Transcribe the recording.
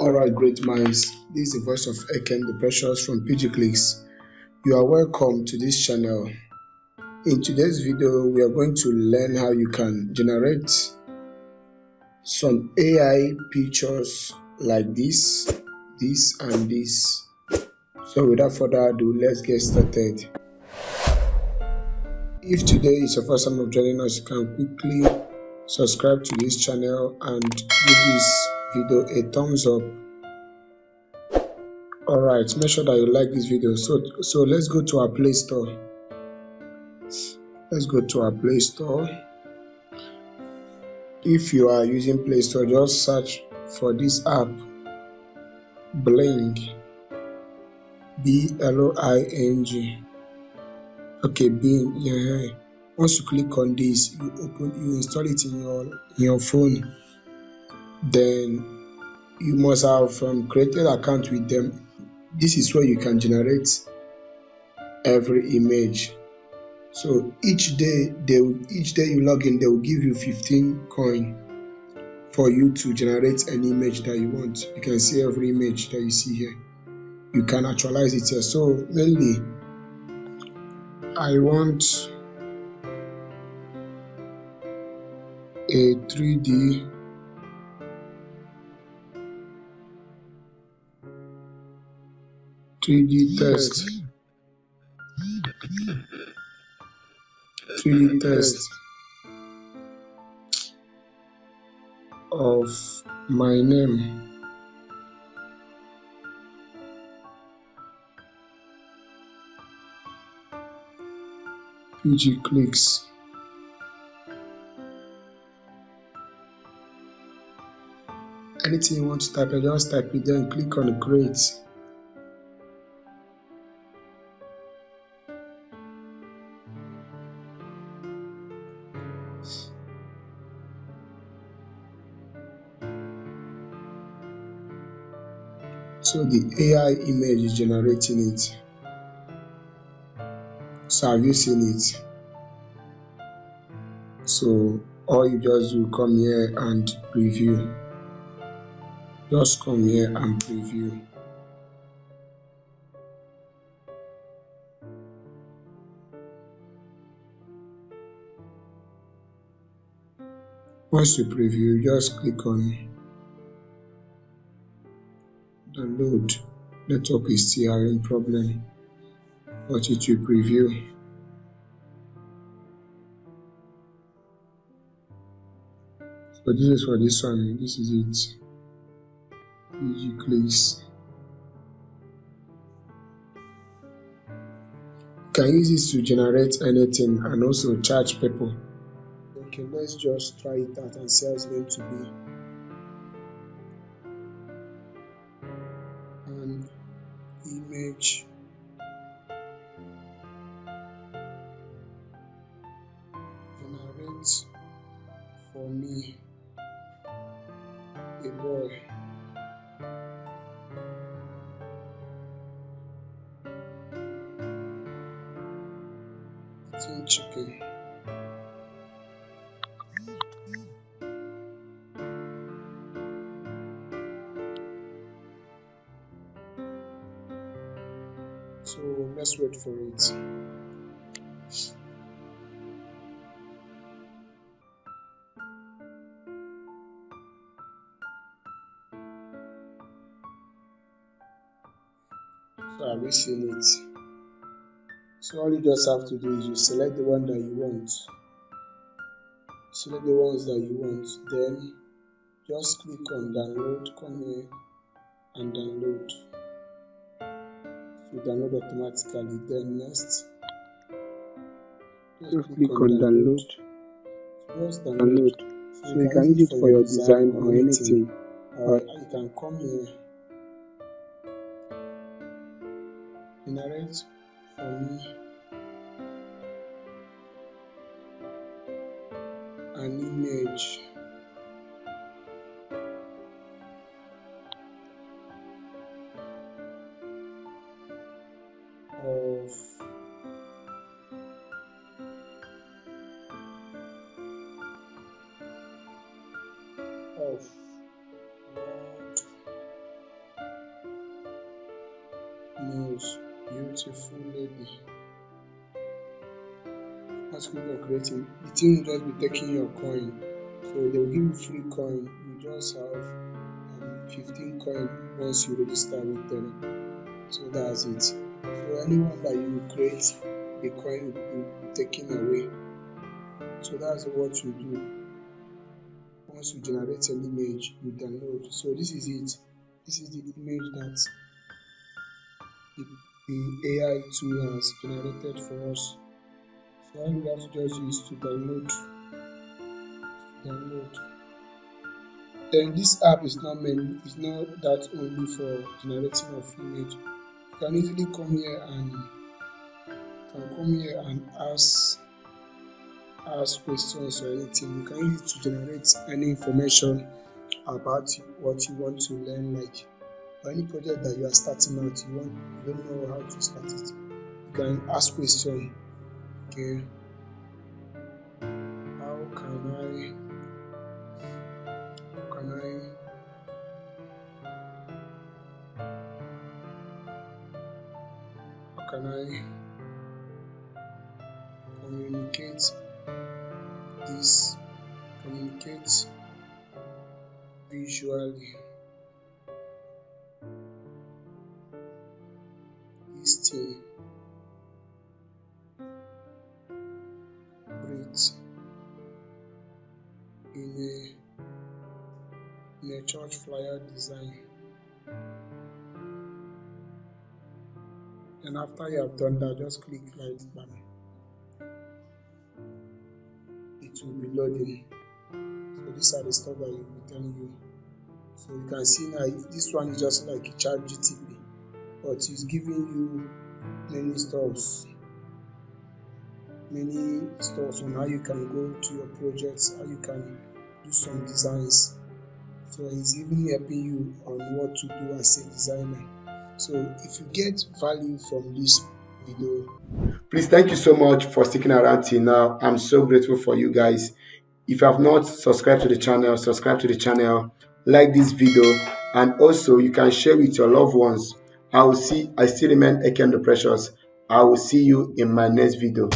Alright, great minds. This is the voice of Eken the Precious from PG Clicks. You are welcome to this channel. In today's video, we are going to learn how you can generate some AI pictures like this, and this. So without further ado, let's get started. If today is your first time of joining us, you can quickly subscribe to this channel and give this video a thumbs up. Alright, make sure that you like this video. So let's go to our Play Store. Let's go to our Play Store. If you are using Play Store, just search for this app, Bling, Bling. Okay, Bing. Yeah. Once you click on this, you install it in your phone. Then you must have created an account with them. This is where you can generate every image. So each day you log in, they will give you 15 coin for you to generate an image that you want. You can see every image that you see here. You can actualize it here. So mainly, I want a 3D test. 3D test of my name. PG Clicks. Anything you want to type, just type it, then click on create. So the AI image is generating it. So have you seen it? So all you just do, come here and preview. Just come here and preview. Once you preview, just click on download. Network is still having problem, but it will preview. So this is for this one. This is it. PG Clicks. You can use this to generate anything and also charge people. Okay, let's just try it out and see how it's going to be. And image. Generate for me a boy. Eating chicken. So let's wait for it. So have you seen it? So all you just have to do is you select the one that you want. Select the ones that you want, then just click on download, come here and download. So download automatically. Then next, just click on download. Just download. So you can use it for your design or anything. Or you can come here, generate for me an image of Lord most beautiful lady. Once you click on creating, the thing will just be taking your coin. So they will give you free coin. You just have 15 coin once you register with them. So that's it. So anyone that you create, the coin will be taken away. So that's what you do. Once you generate an image, you download. So this is it. This is the image that the AI tool has generated for us. So all we have to just do is to download. Then this app is not that only for generating of image. You can easily come here and ask questions or anything. You can use it to generate any information about what you want to learn, like or any project that you are starting out, you don't know how to start it. You can ask question. Okay, how can I communicate visually this thing great in a church flyer design. And after you have done that, just click right button. It will be loading. So these are the stuff that it will be telling you. So you can see now this one is just like a ChatGPT, but it's giving you many stuffs on how you can go to your projects, how you can do some designs. So it's even helping you on what to do as a designer. So if you get value from this video, please thank you so much for sticking around till now. I'm so grateful for you guys. If you have not subscribed to the channel, subscribe to the channel, like this video, and also you can share with your loved ones. I still remain Ekendo Precious. I will see you in my next video.